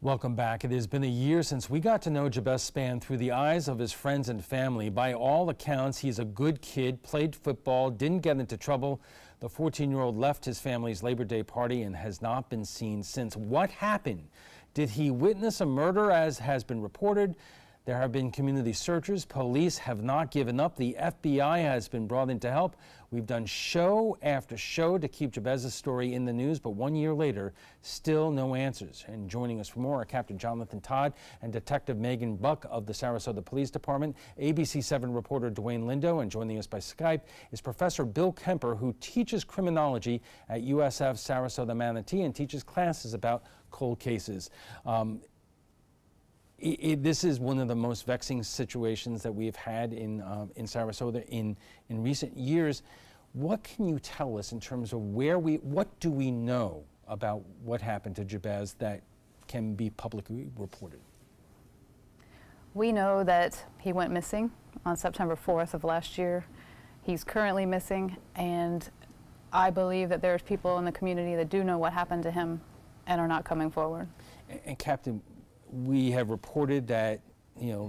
Welcome back. It has been a year since we got to know Jabez Spann through the eyes of his friends and family. By all accounts, he's a good kid, played football, didn't get into trouble. The 14-year-old left his family's Labor Day party and has not been seen since. What happened? Did he witness a murder, as has been reported? There have been community searches. Police have not given up. The FBI has been brought in to help. We've done show after show to keep Jabez's story in the news, but 1 year later, still no answers. And joining us for more are Captain Jonathan Todd and Detective Megan Buck of the Sarasota Police Department, ABC 7 reporter Dwayne Lindo, and joining us by Skype is Professor Bill Kemper, who teaches criminology at USF Sarasota Manatee and teaches classes about cold cases. This is one of the most vexing situations that we've had in Sarasota in recent years. What can you tell us in terms of what do we know about what happened to Jabez that can be publicly reported? We know that he went missing on September 4th of last year. He's currently missing, and I believe that there's people in the community that do know what happened to him and are not coming forward. And Captain, we have reported that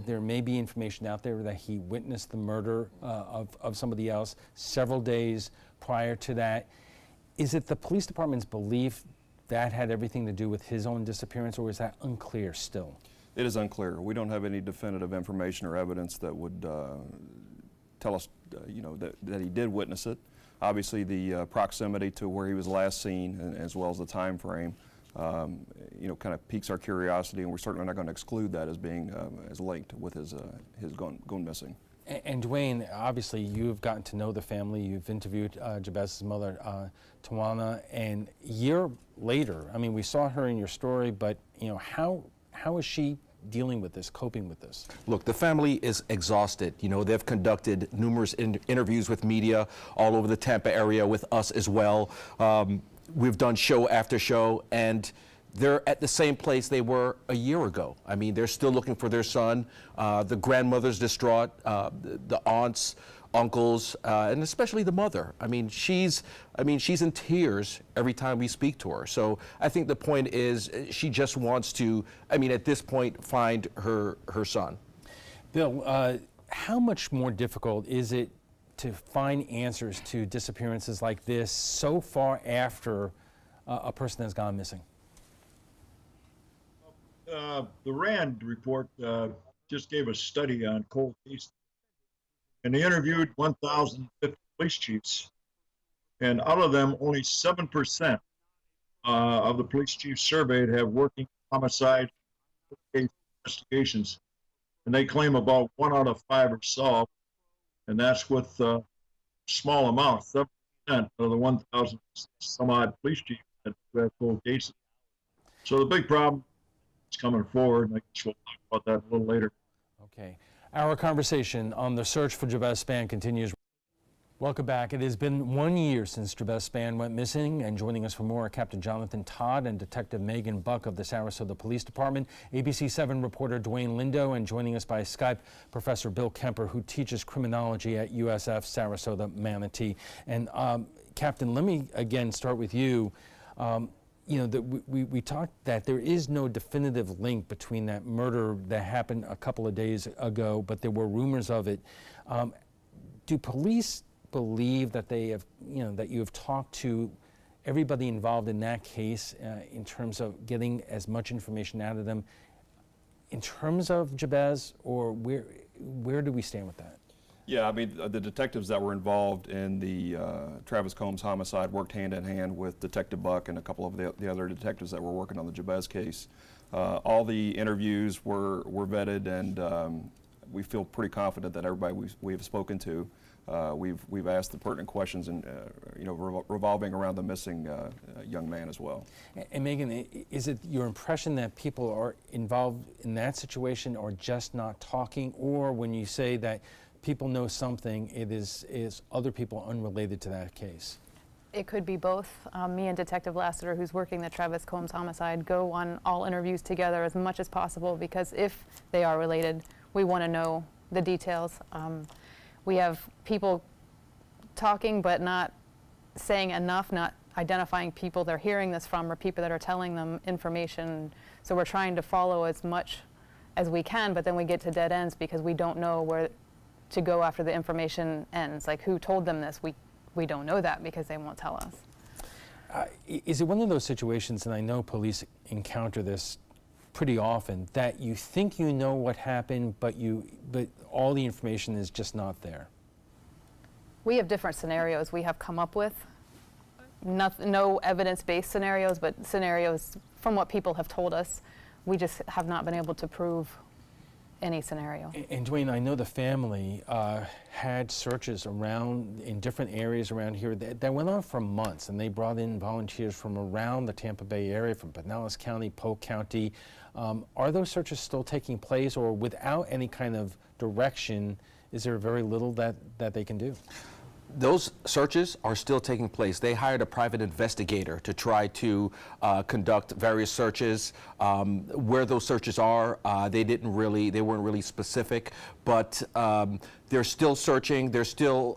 there may be information out there that he witnessed the murder of somebody else several days prior to that. Is it the police department's belief that had everything to do with his own disappearance, or is that unclear still? It is unclear. We don't have any definitive information or evidence that would tell us that he did witness it. Obviously, the proximity to where he was last seen, and as well as the time frame, kind of piques our curiosity, and we're certainly not going to exclude that as being as linked with his going missing. And Dwayne, obviously you've gotten to know the family. You've interviewed Jabez's mother, Tawana, and a year later, I mean, we saw her in your story, but how is she dealing with this, coping with this? Look, the family is exhausted. They've conducted numerous interviews with media all over the Tampa area, with us as well. We've done show after show, and they're at the same place they were a year ago. I mean, they're still looking for their son. The grandmother's distraught, the aunts, uncles, and especially the mother. I mean, she's in tears every time we speak to her. So I think the point is she just wants to, at this point, find her son. Bill, how much more difficult is it to find answers to disappearances like this so far after a person has gone missing? The RAND report just gave a study on cold cases, and they interviewed 1,050 police chiefs, and out of them, only 7% of the police chiefs surveyed have working homicide investigations, and they claim about 1 out of 5 are solved, and that's with small amounts. 7% of the 1,000 some odd police chiefs that have cold cases. So the big problem is coming forward, and I guess we'll talk about that a little later. Okay. Our conversation on the search for Jabez Spann continues. Welcome back. It has been 1 year since Jabez Spann went missing, and joining us for more are Captain Jonathan Todd and Detective Megan Buck of the Sarasota Police Department, ABC 7 reporter Dwayne Lindo, and joining us by Skype, Professor Bill Kemper, who teaches criminology at USF Sarasota Manatee. And Captain, let me again start with you. We talked that there is no definitive link between that murder that happened a couple of days ago, but there were rumors of it. Do police believe that they have, that you have talked to everybody involved in that case in terms of getting as much information out of them in terms of Jabez, or where do we stand with that? Yeah, the detectives that were involved in the Travis Combs homicide worked hand in hand with Detective Buck and a couple of the other detectives that were working on the Jabez case. All the interviews were vetted, and we feel pretty confident that everybody we've spoken to, we've asked the pertinent questions, and revolving around the missing young man as well. And Megan, is it your impression that people are involved in that situation are just not talking, or when you say that people know something, it is other people unrelated to that case? It could be both. Me and Detective Lassiter, who's working the Travis Combs homicide, go on all interviews together as much as possible, because if they are related, we want to know the details. We have people talking but not saying enough, not identifying people they're hearing this from or people that are telling them information. So we're trying to follow as much as we can, but then we get to dead ends because we don't know where to go after the information ends. Like, who told them this? We don't know that because they won't tell us. Is it one of those situations, and I know police encounter this pretty often, that you think you know what happened, but all the information is just not there? We have different scenarios we have come up with. No evidence-based scenarios, but scenarios from what people have told us. We just have not been able to prove any scenario. And Dwayne, I know the family had searches around in different areas around here that went on for months, and they brought in volunteers from around the Tampa Bay area, from Pinellas County, Polk County. Are those searches still taking place, or without any kind of direction, is there very little that they can do? Those searches are still taking place. They hired a private investigator to try to conduct various searches. Where those searches are, they weren't really specific, but they're still searching. There's still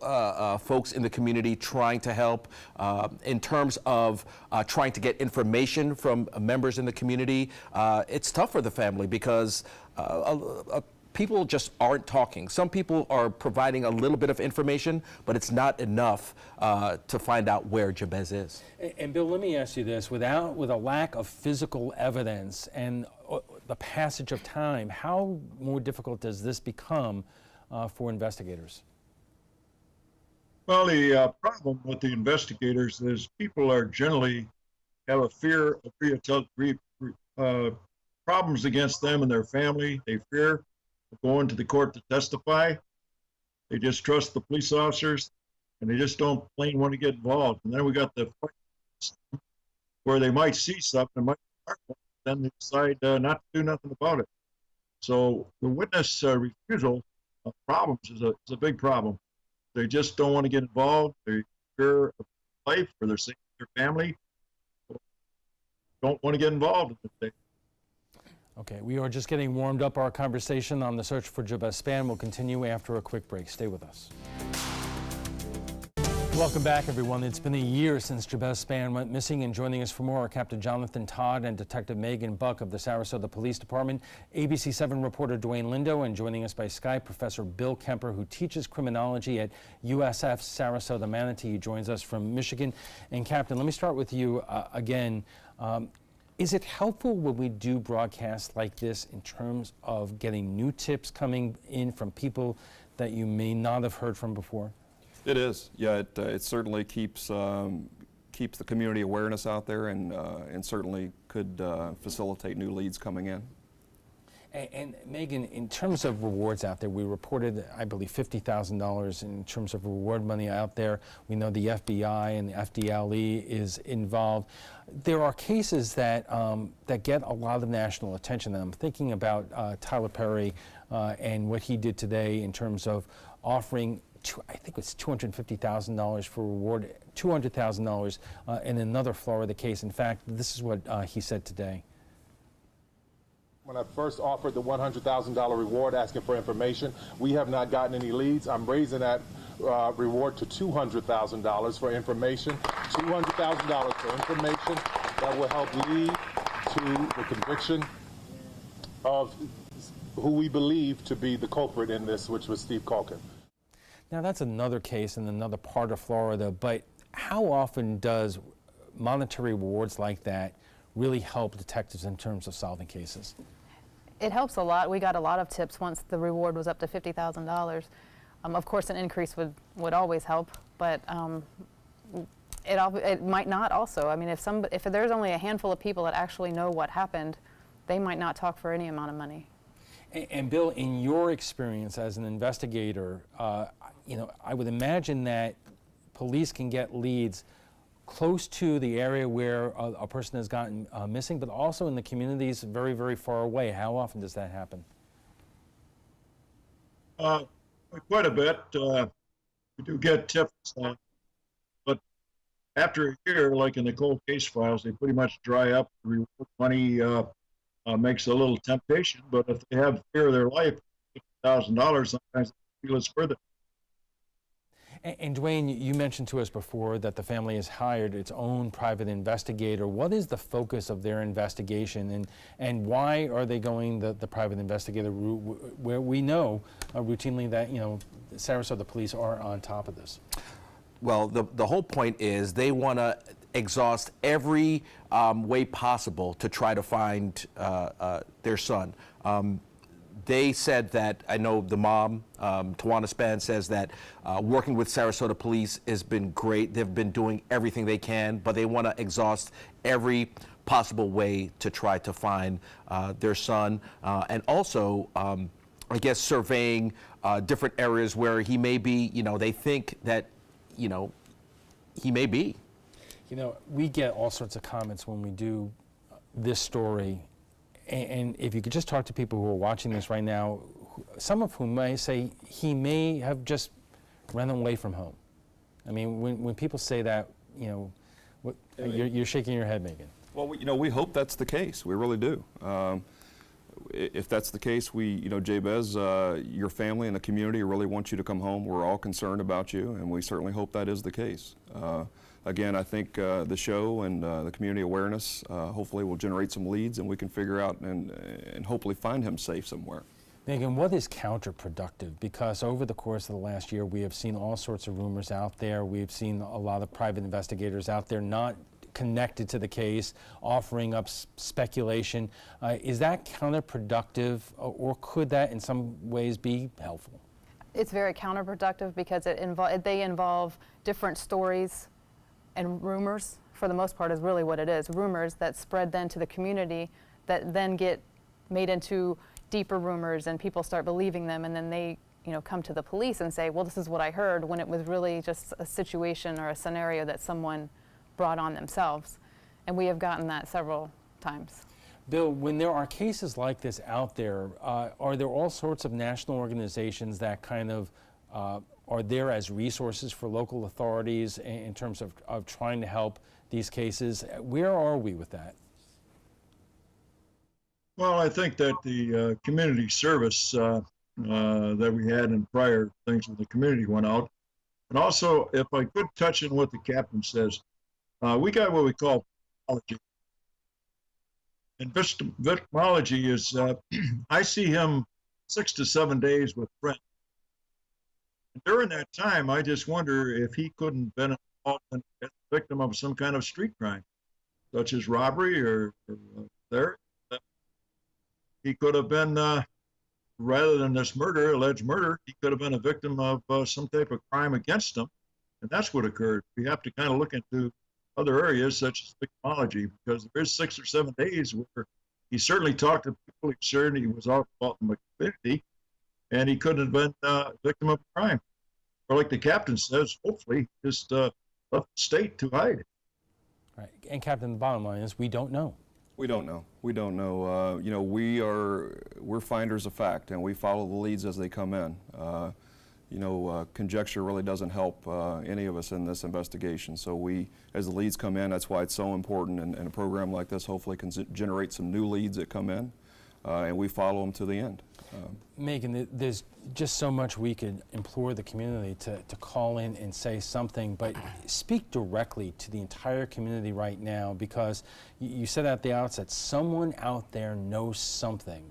folks in the community trying to help. In terms of trying to get information from members in the community, it's tough for the family because people just aren't talking. Some people are providing a little bit of information, but it's not enough to find out where Jabez is. And Bill, let me ask you this: with a lack of physical evidence and the passage of time, how more difficult does this become for investigators? Well, the problem with the investigators is people are generally have a fear of problems against them and their family. They fear going to the court to testify. They just trust the police officers, and they just don't plain want to get involved. And then we got the where they might see something, then they decide not to do nothing about it. So the witness refusal of problems is a big problem. They just don't want to get involved. They fear of life for their safety, their family. Don't want to get involved in the thing. Okay, we are just getting warmed up. Our conversation on the search for Jabez Spann will continue after a quick break. Stay with us. Welcome back, everyone. It's been a year since Jabez Spann went missing, and joining us for more are Captain Jonathan Todd and Detective Megan Buck of the Sarasota Police Department, ABC 7 reporter Dwayne Lindo, and joining us by Skype, Professor Bill Kemper, who teaches criminology at USF Sarasota Manatee. He joins us from Michigan. And Captain, let me start with you again. Is it helpful when we do broadcasts like this in terms of getting new tips coming in from people that you may not have heard from before? It is. Yeah, it certainly keeps the community awareness out there, and certainly could facilitate new leads coming in. And Megan, in terms of rewards out there, we reported, I believe, $50,000 in terms of reward money out there. We know the FBI and the FDLE is involved. There are cases that get a lot of national attention. And I'm thinking about Tyler Perry and what he did today in terms of offering, I think it's $250,000 for reward, $200,000 in another Florida case. In fact, this is what he said today. When I first offered the $100,000 reward asking for information, we have not gotten any leads. I'm raising that reward to $200,000 for information, $200,000 for information that will help lead to the conviction of who we believe to be the culprit in this, which was Steve Calkin. Now, that's another case in another part of Florida, but how often does monetary rewards like that really help detectives in terms of solving cases? It helps a lot. We got a lot of tips once the reward was up to $50,000. Of course, an increase would always help, but it might not also. I mean, if there's only a handful of people that actually know what happened, they might not talk for any amount of money. And Bill, in your experience as an investigator, I would imagine that police can get leads close to the area where a person has gotten missing, but also in the communities very, very far away. How often does that happen? Quite a bit. We do get tips, but after a year, like in the cold case files, they pretty much dry up. The reward money makes a little temptation, but if they have fear of their life, $50,000, sometimes they feel it's further. And Dwayne, you mentioned to us before that the family has hired its own private investigator. What is the focus of their investigation, and why are they going the private investigator route, where we know routinely that, you know, Sarasota police are on top of this? Well, the whole point is they want to exhaust every way possible to try to find their son. They said that, I know the mom, Tawana Span, says that working with Sarasota police has been great. They've been doing everything they can, but they want to exhaust every possible way to try to find their son. And also, I guess, surveying different areas where he may be, you know, they think that, you know, he may be. You know, we get all sorts of comments when we do this story. And if you could just talk to people who are watching this right now, some of whom may say he may have just run away from home. I mean, when people say that, you know, you're shaking your head, Megan. Well, you know, we hope that's the case. We really do. If that's the case, you know, Jabez, your family and the community really want you to come home. We're all concerned about you, and we certainly hope that is the case. Again, I think the show and the community awareness hopefully will generate some leads, and we can figure out and hopefully find him safe somewhere. Megan, what is counterproductive? Because over the course of the last year, we have seen all sorts of rumors out there. We've seen a lot of private investigators out there not connected to the case, offering up speculation. Is that counterproductive, or could that in some ways be helpful? It's very counterproductive because they involve different stories and rumors, for the most part, is really what it is. Rumors that spread then to the community that then get made into deeper rumors, and people start believing them, and then they, you know, come to the police and say, well, this is what I heard, when it was really just a situation or a scenario that someone brought on themselves. And we have gotten that several times. Bill, when there are cases like this out there, are there all sorts of national organizations that kind of are there as resources for local authorities in terms of trying to help these cases? Where are we with that? Well, I think that the community service that we had in prior things with the community went out. And also, if I could touch on what the captain says, we got what we call victimology. And victimology is, I see him 6 to 7 days with friends. And during that time, I just wonder if he couldn't been involved as a victim of some kind of street crime, such as robbery or there. He could have been, rather than this murder, alleged murder, he could have been a victim of some type of crime against him. And that's what occurred. We have to kind of look into other areas such as victimology, because there's 6 or 7 days where he certainly talked to people, he certainly was out in the community, and he couldn't have been a victim of a crime. Or like the captain says, hopefully just left the state to hide. Right. And Captain, the bottom line is we don't know. We don't know. We don't know. You know, we're finders of fact, and we follow the leads as they come in. You know, conjecture really doesn't help any of us in this investigation. So we, as the leads come in, that's why it's so important, and a program like this hopefully can generate some new leads that come in, and we follow them to the end. Megan, there's just so much we could implore the community to call in and say something, but speak directly to the entire community right now, because you said at the outset, someone out there knows something.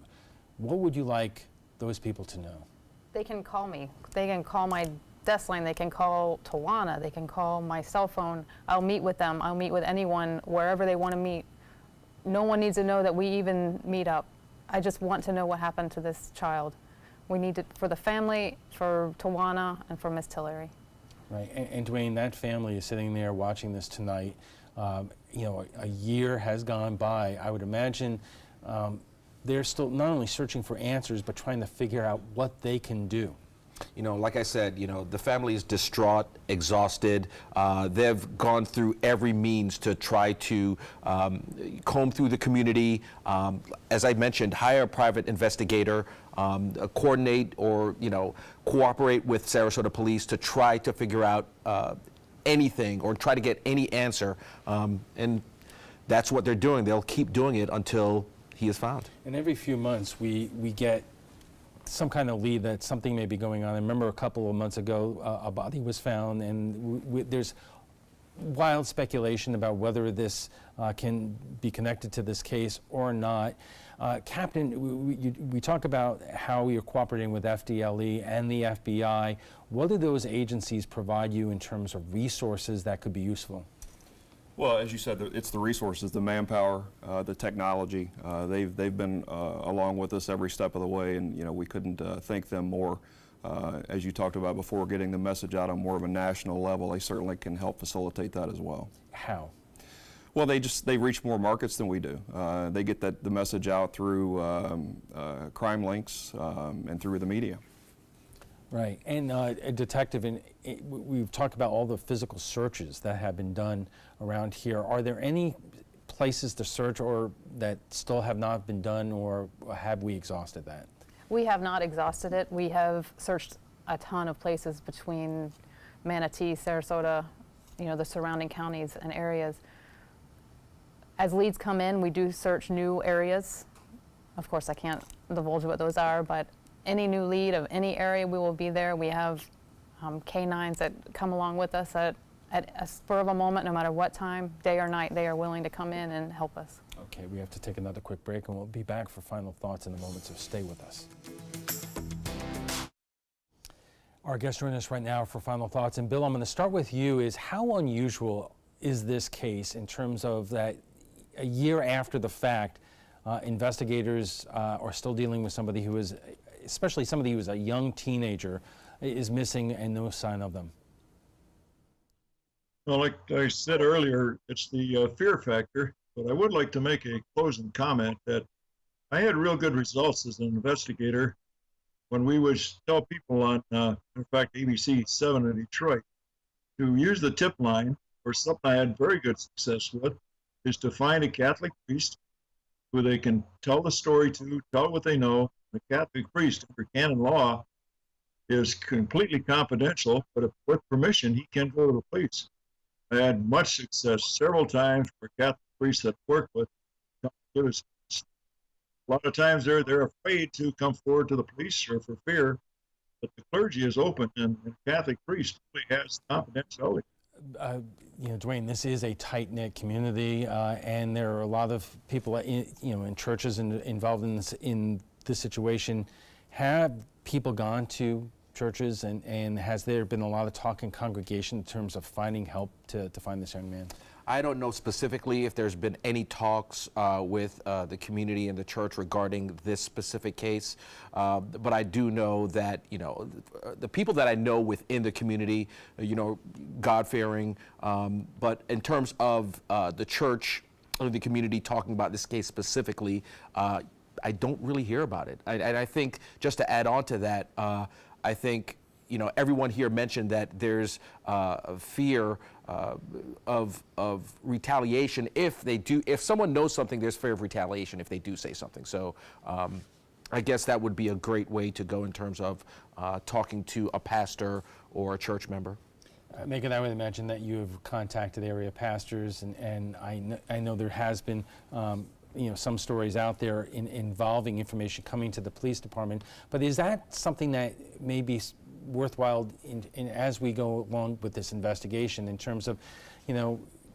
What would you like those people to know? They can call me. They can call my desk line. They can call Tawana. They can call my cell phone. I'll meet with them. I'll meet with anyone wherever they want to meet. No one needs to know that we even meet up. I just want to know what happened to this child. We need it for the family, for Tawana, and for Miss Tillery. Right, and Dwayne, that family is sitting there watching this tonight. You know, a year has gone by. I would imagine they're still not only searching for answers, but trying to figure out what they can do. You know, like I said, you know, the family is distraught, exhausted. They've gone through every means to try to comb through the community. As I mentioned, hire a private investigator, coordinate or, you know, cooperate with Sarasota police to try to figure out anything or try to get any answer. And that's what they're doing. They'll keep doing it until he is found. And every few months we get some kind of lead that something may be going on. I remember a couple of months ago, a body was found, and there's wild speculation about whether this can be connected to this case or not. Captain, we talk about how you're cooperating with FDLE and the FBI. What do those agencies provide you in terms of resources that could be useful? Well, as you said, it's the resources, the manpower, the technology. They've been along with us every step of the way, and we couldn't thank them more. As you talked about before, getting the message out on more of a national level, they certainly can help facilitate that as well. How? Well, they reach more markets than we do. They get the message out through crime links and through the media. Right, and a detective, we've talked about all the physical searches that have been done around here. Are there any places to search or that still have not been done, or have we exhausted that? We have not exhausted it. We have searched a ton of places between Manatee, Sarasota, the surrounding counties and areas. As leads come in, we do search new areas. Of course, I can't divulge what those are, but any new lead of any area, we will be there. We have canines that come along with us at a spur of a moment, no matter what time, day or night, they are willing to come in and help us. Okay, we have to take another quick break, and we'll be back for final thoughts in a moment, so stay with us. Our guest joining us right now for final thoughts, and Bill, I'm going to start with you. Is how unusual is this case in terms of that a year after the fact, investigators are still dealing with somebody who is, especially somebody who is a young teenager, is missing and no sign of them? Well, like I said earlier, it's the fear factor, but I would like to make a closing comment that I had real good results as an investigator when we would tell people on, in fact, ABC 7 in Detroit, to use the tip line, or something I had very good success with, is to find a Catholic priest who they can tell the story to, tell what they know. The Catholic priest, under canon law, is completely confidential, but with permission, he can go to the police. I had much success several times for Catholic priests that I work with. A lot of times they're afraid to come forward to the police or for fear, but the clergy is open, and the Catholic priest really has confidentiality. Dwayne, this is a tight-knit community, and there are a lot of people, in churches involved in this situation. Have people gone to churches, and has there been a lot of talk in congregation in terms of finding help to find this young man? I don't know specifically if there's been any talks with the community and the church regarding this specific case, but I do know that, the people that I know within the community, God-fearing, but in terms of the church or the community talking about this case specifically, I don't really hear about it. And I think, just to add on to that, I think, everyone here mentioned that there's fear of retaliation if someone knows something, there's fear of retaliation if they do say something. So I guess that would be a great way to go in terms of talking to a pastor or a church member. Megan, I would imagine that you have contacted area pastors, and I know there has been some stories out there involving information coming to the police department, but is that something that may be worthwhile as we go along with this investigation, in terms of,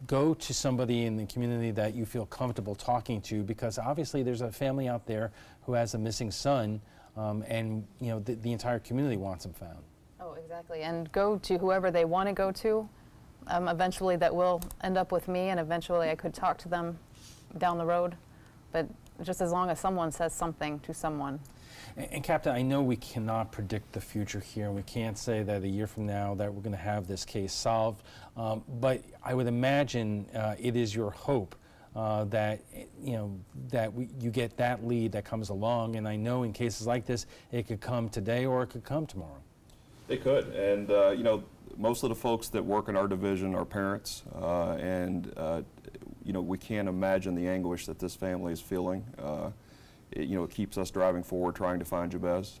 go to somebody in the community that you feel comfortable talking to, because obviously there's a family out there who has a missing son, and the entire community wants him found. Oh, exactly, and go to whoever they want to go to. Eventually that will end up with me, and eventually I could talk to them down the road, but just as long as someone says something to someone. And Captain, I know we cannot predict the future here, and we can't say that a year from now that we're going to have this case solved, but I would imagine it is your hope that you get that lead that comes along, and I know in cases like this it could come today or it could come tomorrow. It could, and most of the folks that work in our division are parents, and we can't imagine the anguish that this family is feeling. It keeps us driving forward, trying to find Jabez.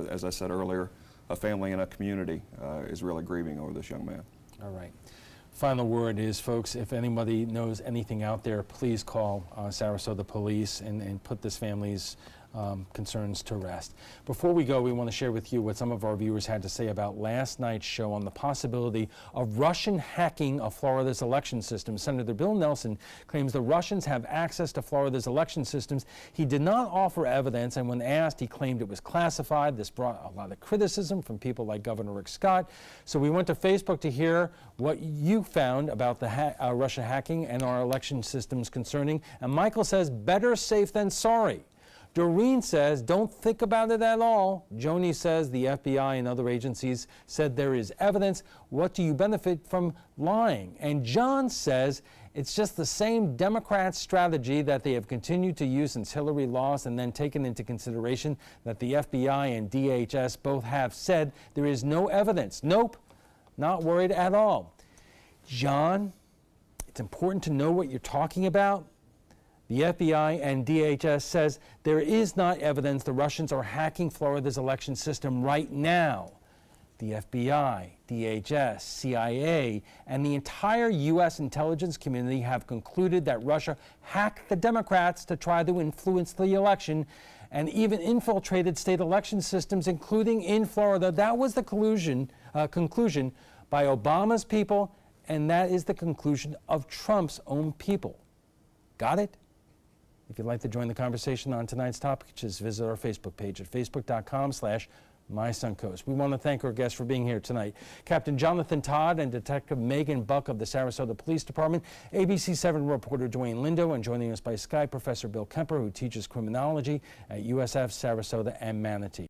As I said earlier, a family and a community is really grieving over this young man. All right. Final word is, folks, if anybody knows anything out there, please call Sarasota Police and put this family's concerns to rest. Before we go, we want to share with you what some of our viewers had to say about last night's show on the possibility of Russian hacking of Florida's election system. Senator Bill Nelson claims the Russians have access to Florida's election systems. He did not offer evidence, and when asked, he claimed it was classified. This brought a lot of criticism from people like Governor Rick Scott. So we went to Facebook to hear what you found about the Russia hacking and our election systems concerning. And Michael says, better safe than sorry. Doreen says, don't think about it at all. Joni says the FBI and other agencies said there is evidence. What do you benefit from lying? And John says it's just the same Democrat strategy that they have continued to use since Hillary lost, and then taken into consideration that the FBI and DHS both have said there is no evidence. Nope, not worried at all. John, it's important to know what you're talking about. The FBI and DHS says there is not evidence the Russians are hacking Florida's election system right now. The FBI, DHS, CIA, and the entire U.S. intelligence community have concluded that Russia hacked the Democrats to try to influence the election and even infiltrated state election systems, including in Florida. That was the conclusion by Obama's people, and that is the conclusion of Trump's own people. Got it? If you'd like to join the conversation on tonight's topic, just visit our Facebook page at facebook.com/MySuncoast. We want to thank our guests for being here tonight. Captain Jonathan Todd and Detective Megan Buck of the Sarasota Police Department, ABC 7 reporter Dwayne Lindo, and joining us by Skype, Professor Bill Kemper, who teaches criminology at USF Sarasota and Manatee.